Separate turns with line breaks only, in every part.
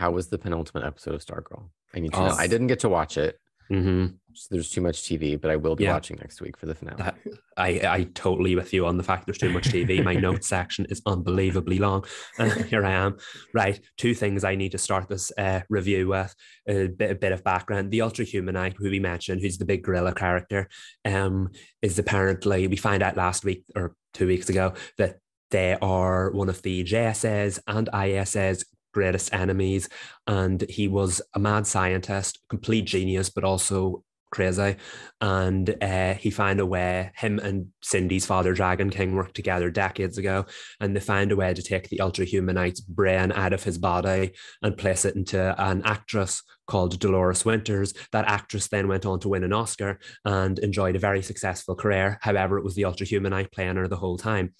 how was the penultimate episode of Stargirl? I need to know.
Oh,
I didn't get to watch it.
mm-hmm.
So there's too much TV, but I will be
Yeah.
watching next week for the finale.
That I totally with you on the fact there's too much TV. My notes section is unbelievably long. And here I am. Right. Two things I need to start this review with. A bit of background. The Ultra Humanite, who we mentioned, who's the big gorilla character, is apparently, we found out last week or 2 weeks ago that they are one of the JSA's and ISA's greatest enemies. And he was a mad scientist, complete genius, but also crazy. And he found a way, him and Cindy's father, Dragon King, worked together decades ago, and they found a way to take the Ultra Humanite's brain out of his body and place it into an actress called Dolores Winters. That actress then went on to win an Oscar and enjoyed a very successful career. However, it was the Ultra Humanite playing her the whole time.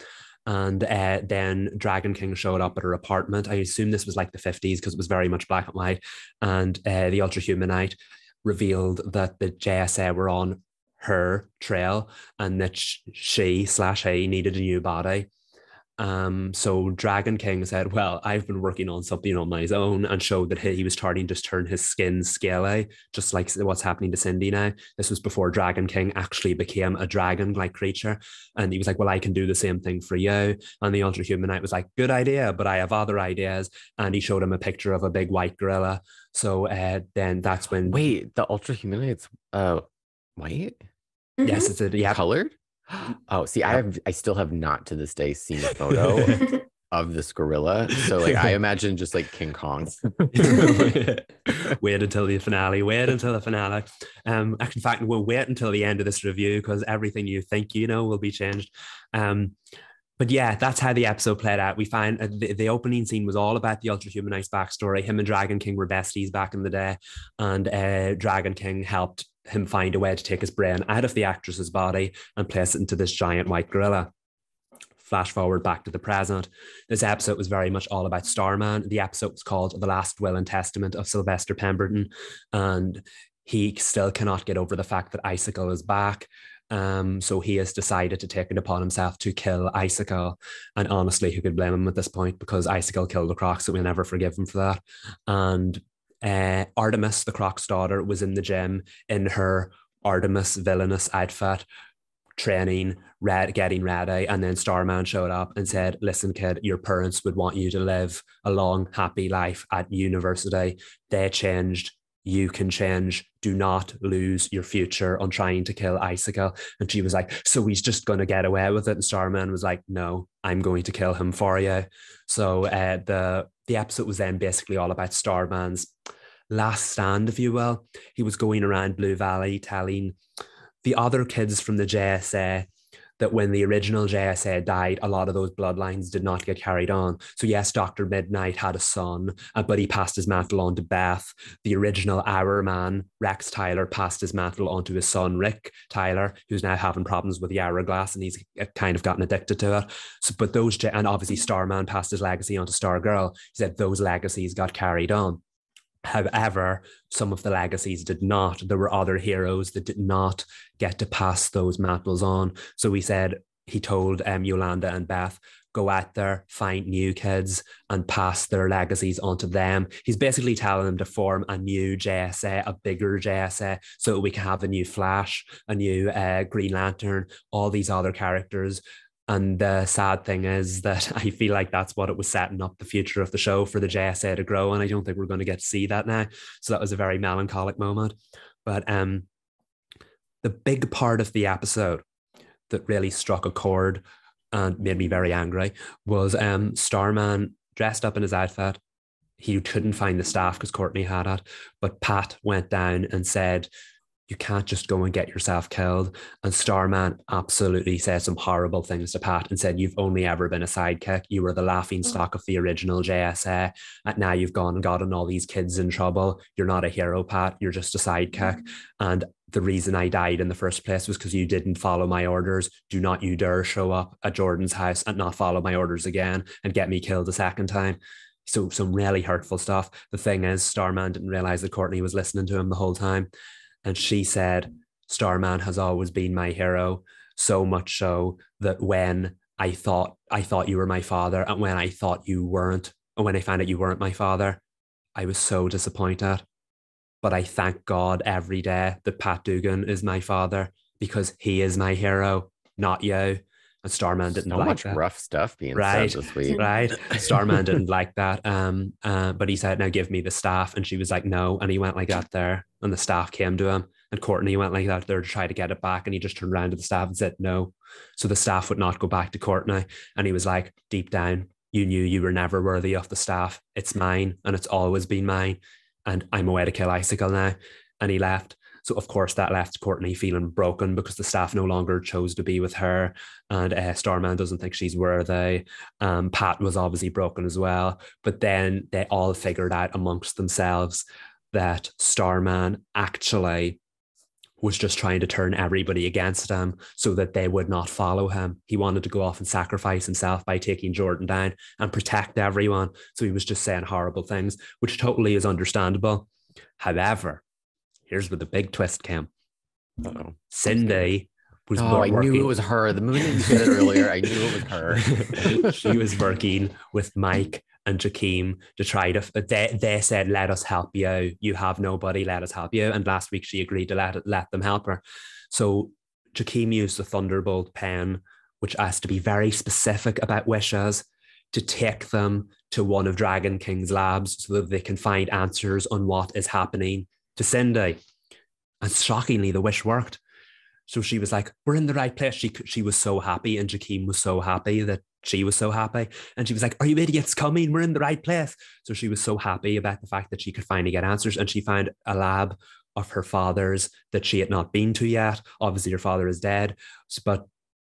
And then Dragon King showed up at her apartment. I assume this was like the 50s because it was very much black and white. And the Ultra Humanite revealed that the JSA were on her trail and that she/he needed a new body. So Dragon King said, well, I've been working on something on my own, and showed that he was starting to turn his skin scaly, just like what's happening to Cindy now. This was before Dragon King actually became a dragon-like creature. And he was like, well, I can do the same thing for you. And the Ultra Humanite was like, good idea, but I have other ideas. And he showed him a picture of a big white gorilla. So then that's when...
Wait, the Ultra Humanite's white?
Yes, it's a
colored? Oh, see, I still have not to this day seen a photo of this gorilla. So like I imagine just like King Kong.
Wait until the finale. Wait until the finale. In fact, we'll wait until the end of this review because everything you think you know will be changed. But yeah, that's how the episode played out. We find the opening scene was all about the Ultra Humanite's backstory. Him and Dragon King were besties back in the day, and Dragon King helped him find a way to take his brain out of the actress's body and place it into this giant white gorilla. Flash forward back to the present. This episode was very much all about Starman. The episode was called The Last Will and Testament of Sylvester Pemberton, and he still cannot get over the fact that Icicle is back. So he has decided to take it upon himself to kill Icicle. And honestly, who could blame him at this point? Because Icicle killed the Croc, so we'll never forgive him for that. And Artemis, the Croc's daughter, was in the gym in her Artemis villainous outfit, training, getting ready. And then Starman showed up and said, listen, kid, your parents would want you to live a long, happy life at university. They changed. You can change. Do not lose your future on trying to kill Icicle. And she was like, so he's just going to get away with it. And Starman was like, no, I'm going to kill him for you. So the episode was then basically all about Starman's last stand, if you will. He was going around Blue Valley telling the other kids from the JSA that when the original JSA died, a lot of those bloodlines did not get carried on. So yes, Dr. Midnight had a son, but he passed his mantle on to Beth. The original Hour Man, Rex Tyler, passed his mantle on to his son, Rick Tyler, who's now having problems with the hourglass, and he's kind of gotten addicted to it. So, but and obviously Starman passed his legacy on to Stargirl. He said those legacies got carried on. However, some of the legacies did not. There were other heroes that did not get to pass those mantles on. So he told Yolanda and Beth, go out there, find new kids and pass their legacies onto them. He's basically telling them to form a new JSA, a bigger JSA, so we can have a new Flash, a new Green Lantern, all these other characters. And the sad thing is that I feel like that's what it was setting up the future of the show for the JSA to grow. And I don't think we're going to get to see that now. So that was a very melancholic moment. But the big part of the episode that really struck a chord and made me very angry was Starman dressed up in his outfit. He couldn't find the staff because Courtney had it. But Pat went down and said, you can't just go and get yourself killed. And Starman absolutely said some horrible things to Pat and said, you've only ever been a sidekick. You were the laughing stock of the original JSA. And now you've gone and gotten all these kids in trouble. You're not a hero, Pat. You're just a sidekick. And the reason I died in the first place was because you didn't follow my orders. Do not you dare show up at Jordan's house and not follow my orders again and get me killed a second time. So some really hurtful stuff. The thing is, Starman didn't realize that Courtney was listening to him the whole time. And she said, Starman has always been my hero, so much so that when I thought you were my father, and when I thought you weren't, and when I found out you weren't my father, I was so disappointed. But I thank God every day that Pat Dugan is my father because he is my hero, not you. And Starman didn't
So
like
much
that.
rough stuff being said
Right,
this week.
right. Starman didn't like that. But he said, "Now give me the staff," and she was like, "No." And he went like that there, and the staff came to him, and Courtney went like that there to try to get it back, and he just turned around to the staff and said, "No." So the staff would not go back to Courtney, and he was like, "Deep down, you knew you were never worthy of the staff. It's mine, and it's always been mine, and I'm away to kill Icicle now." And he left. So of course that left Courtney feeling broken because the staff no longer chose to be with her, and Starman doesn't think she's worthy. Pat was obviously broken as well, but then they all figured out amongst themselves that Starman actually was just trying to turn everybody against him so that they would not follow him. He wanted to go off and sacrifice himself by taking Jordan down and protect everyone. So he was just saying horrible things, which totally is understandable. However, here's where the big twist came.
Uh-oh.
Cindy was
I knew it was her. The minute you said it earlier, I knew it was her.
She was working with Mike and Jakeem to try to, they said, "Let us help you. You have nobody, let us help you." And last week she agreed to let them help her. So Jakeem used the Thunderbolt pen, which has to be very specific about wishes, to take them to one of Dragon King's labs so that they can find answers on what is happening to Cindy. And shockingly, the wish worked. So she was like, "We're in the right place." She was so happy, and Jakeem was so happy that she was so happy. And she was like, "Are you idiots coming? We're in the right place." So she was so happy about the fact that she could finally get answers. And she found a lab of her father's that she had not been to yet. Obviously, her father is dead. But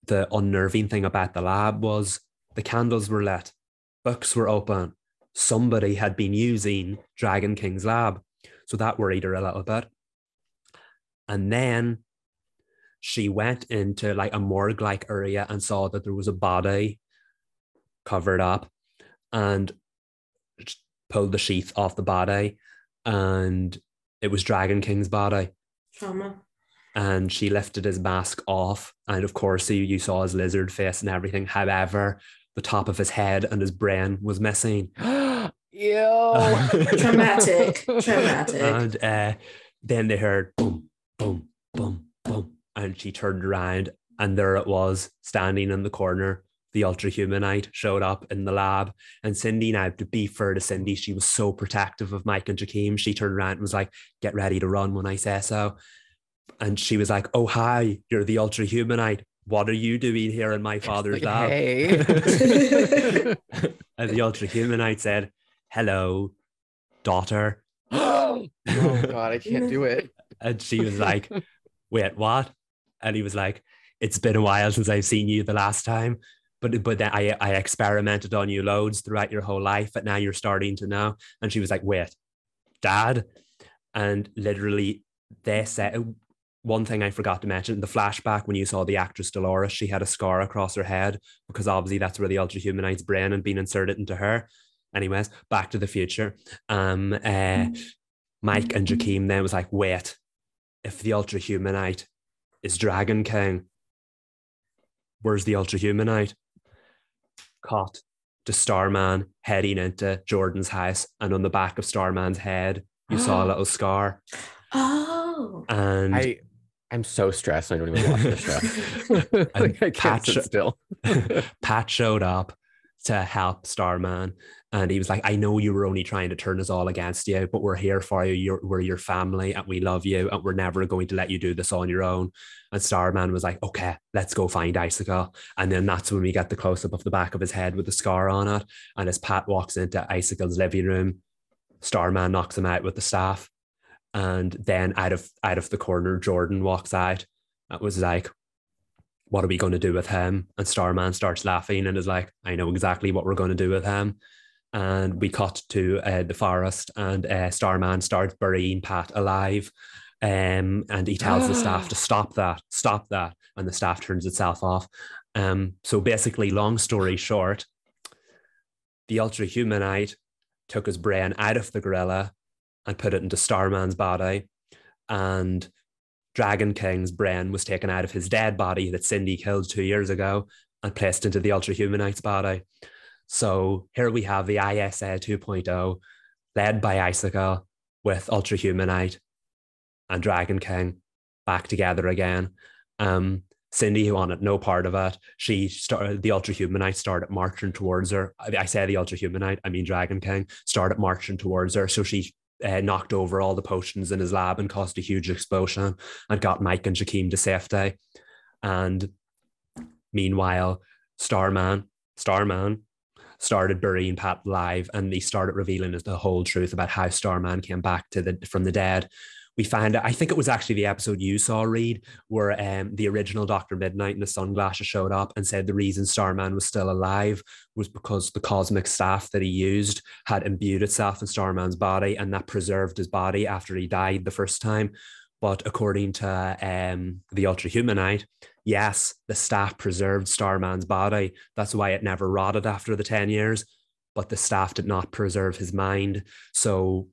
the unnerving thing about the lab was the candles were lit, books were open. Somebody had been using Dragon King's lab. So that worried her a little bit. And then she went into like a morgue-like area and saw that there was a body covered up, and pulled the sheath off the body, and it was Dragon King's body.
Trauma.
And she lifted his mask off, and of course you saw his lizard face and everything. However, the top of his head and his brain was missing.
Ew.
Traumatic.
And then they heard boom, boom, boom, boom. And she turned around, and there it was, standing in the corner. The Ultra Humanite showed up in the lab. And Cindy, now to be fair to Cindy, she was so protective of Mike and Jakeem. She turned around and was like, "Get ready to run when I say so." And she was like, "Oh, hi, you're the Ultra Humanite. What are you doing here in my father's lab?"
Hey.
And the Ultra Humanite said, "Hello, daughter."
Oh God, I can't do it.
And she was like, "Wait, what?" And he was like, "It's been a while since I've seen you the last time. But then I experimented on you loads throughout your whole life, but now you're starting to know." And she was like, "Wait, Dad?" And literally, they said, one thing I forgot to mention, the flashback when you saw the actress Dolores, she had a scar across her head because obviously that's where the Ultra Humanite's brain had been inserted into her. Anyways, Back to the Future. Mike and Jakeem then was like, "Wait, if the Ultra Humanite is Dragon King, where's the Ultra Humanite?" Cut to Starman heading into Jordan's house, and on the back of Starman's head, you saw a little scar.
Oh.
And
I'm so stressed. I don't even watch the show. Like, I can't sit still.
Pat showed up to help Starman, and he was like, "I know you were only trying to turn us all against you, but we're here for you. We're your family, and we love you, and we're never going to let you do this on your own." And Starman was like, "Okay, let's go find Icicle." And then that's when we get the close-up of the back of his head with the scar on it. And as Pat walks into Icicle's living room, Starman knocks him out with the staff. And then out of the corner, Jordan walks out. It was like, "What are we going to do with him?" And Starman starts laughing and is like, "I know exactly what we're going to do with him." And we cut to the forest, and Starman starts burying Pat alive. And he tells the staff to stop that. And the staff turns itself off. So basically, long story short, the Ultra Humanite took his brain out of the gorilla and put it into Starman's body. And Dragon King's brain was taken out of his dead body that Cindy killed 2 years ago and placed into the Ultra Humanite's body. So here we have the ISA 2.0 led by Icicle, with Ultra Humanite and Dragon King back together again. Cindy, who wanted no part of it, the Ultra Humanite started marching towards her. I say the Ultra Humanite, I mean Dragon King, started marching towards her. So she knocked over all the potions in his lab and caused a huge explosion and got Mike and Jakeem to safety. And meanwhile, Starman started burying Pat alive, and they started revealing the whole truth about how Starman came back from the dead. We found out, I think it was actually the episode you saw, Reed, where the original Dr. Midnight in the sunglasses showed up and said the reason Starman was still alive was because the cosmic staff that he used had imbued itself in Starman's body, and that preserved his body after he died the first time. But according to the Ultra Humanite, yes, the staff preserved Starman's body. That's why it never rotted after the 10 years. But the staff did not preserve his mind. So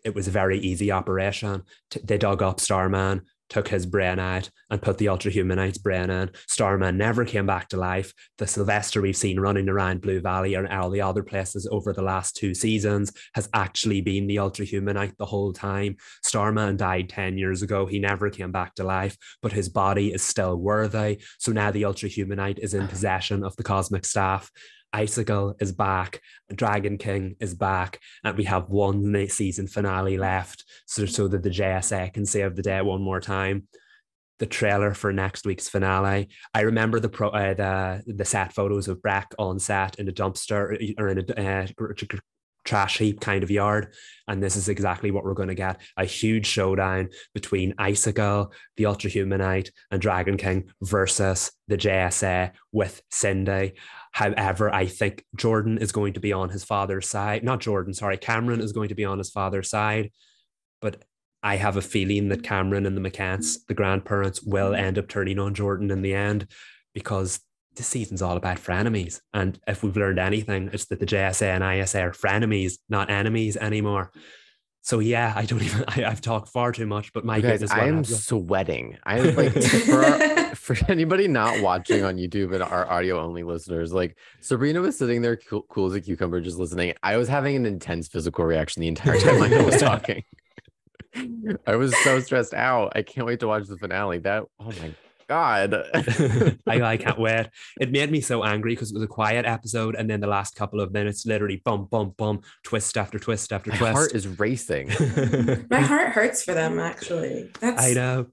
it was a very easy operation. They dug up Starman, took his brain out, and put the Ultra Humanite's brain in. Starman never came back to life. The Sylvester we've seen running around Blue Valley and all the other places over the last 2 seasons has actually been the Ultra Humanite the whole time. Starman died 10 years ago. He never came back to life, but his body is still worthy. So now the Ultra Humanite is in possession of the cosmic staff. Icicle is back, Dragon King is back, and we have one season finale left so that the JSA can save the day one more time. The trailer for next week's finale. I remember the set photos of Breck on set in a dumpster or in a trash heap kind of yard, and this is exactly what we're going to get: a huge showdown between Icicle, the Ultra Humanite, and Dragon King versus the JSA with Cindy. However, I think Jordan is going to be on his father's side. Not Jordan, sorry. Cameron is going to be on his father's side. But I have a feeling that Cameron and the McCants, the grandparents, will end up turning on Jordan in the end, because this season's all about frenemies. And if we've learned anything, it's that the JSA and ISA are frenemies, not enemies anymore. So yeah, I've talked far too much, but my
goodness, I am sweating. I am like, for anybody not watching on YouTube and our audio only listeners, like Sabrina was sitting there cool as a cucumber, just listening. I was having an intense physical reaction the entire time I was talking. I was so stressed out. I can't wait to watch the finale. Oh my God.
I can't wait. It made me so angry because it was a quiet episode, and then the last couple of minutes, literally bum, bum, bum, twist after twist after twist.
My heart is racing.
My heart hurts for them, actually.
I know.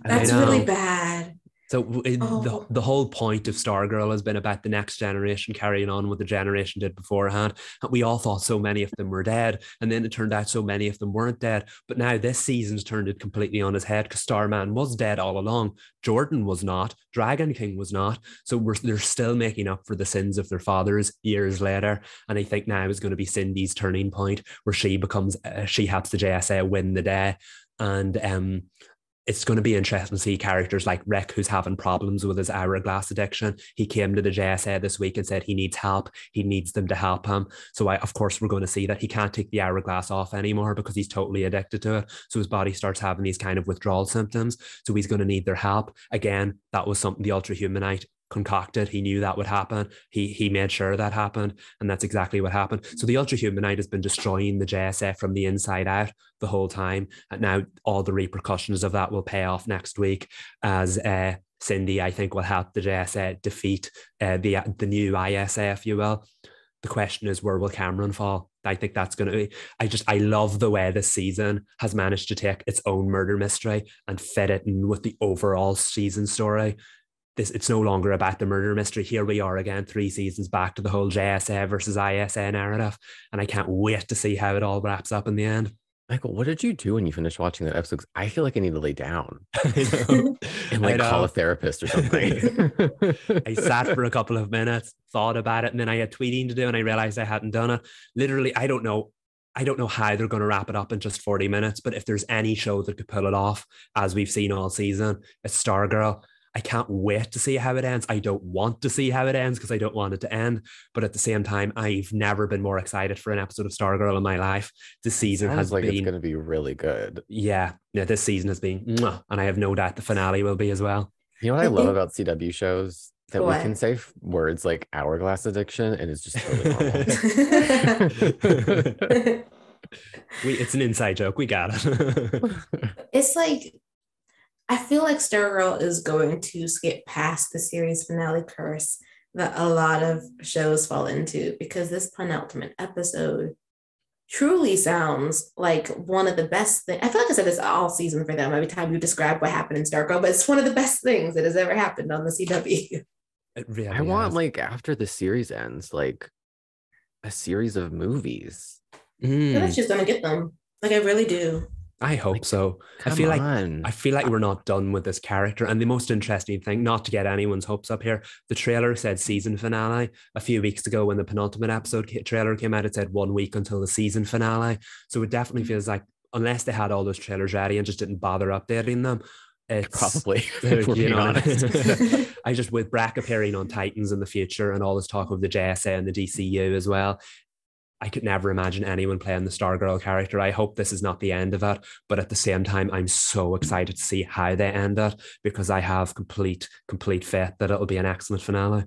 That's really bad.
So the whole point of Stargirl has been about the next generation carrying on what the generation did beforehand. And we all thought so many of them were dead. And then it turned out so many of them weren't dead. But now this season's turned it completely on his head, because Starman was dead all along. Jordan was not. Dragon King was not. So they're still making up for the sins of their fathers years later. And I think now is going to be Cindy's turning point, where she helps the JSA win the day. And it's going to be interesting to see characters like Rick, who's having problems with his hourglass addiction. He came to the JSA this week and said he needs help. He needs them to help him. So of course, we're going to see that he can't take the hourglass off anymore because he's totally addicted to it. So his body starts having these kind of withdrawal symptoms. So he's going to need their help. Again, that was something the Ultra Humanite concocted. He knew that would happen. He made sure that happened, and that's exactly what happened. So the Ultra Humanite has been destroying the JSA from the inside out the whole time, and now all the repercussions of that will pay off next week, as Cindy, I think, will help the JSA defeat the new ISA, if you will. The question is, where will Cameron fall? I think that's going to be. I love the way this season has managed to take its own murder mystery and fit it in with the overall season story. It's no longer about the murder mystery. Here we are again, 3 seasons back to the whole JSA versus ISA narrative. And I can't wait to see how it all wraps up in the end.
Michael, what did you do when you finished watching that episode? I feel like I need to lay down and call a therapist or something.
I sat for a couple of minutes, thought about it, and then I had tweeting to do, and I realized I hadn't done it. Literally, I don't know how they're going to wrap it up in just 40 minutes, but if there's any show that could pull it off, as we've seen all season, it's Stargirl. I can't wait to see how it ends. I don't want to see how it ends because I don't want it to end. But at the same time, I've never been more excited for an episode of Stargirl in my life. This season has been...
it's going to be really good.
Yeah, this season has been... And I have no doubt the finale will be as well.
You know what I love about CW shows? That we can say words like hourglass addiction and it's just totally normal.
It's an inside joke. We got it.
It's like, I feel like Stargirl is going to skip past the series finale curse that a lot of shows fall into, because this penultimate episode truly sounds like one of the best things. I feel like I said this all season for them every time you describe what happened in Stargirl, but it's one of the best things that has ever happened on the CW.
It really
I want
is.
like after the series ends, like a series of movies.
I feel like she's gonna get them. Like, I really do.
I hope
Like,
so. I
Come
feel
on.
like we're not done with this character. And the most interesting thing, not to get anyone's hopes up here, the trailer said season finale. A few weeks ago, when the penultimate episode trailer came out, it said 1 week until the season finale. So it definitely feels like, unless they had all those trailers ready and just didn't bother updating them, it's
Probably, if we're being honest.
I just, with Brack appearing on Titans in the future and all this talk of the JSA and the DCU as well, I could never imagine anyone playing the Stargirl character. I hope this is not the end of it, but at the same time, I'm so excited to see how they end it, because I have complete faith that it'll be an excellent finale.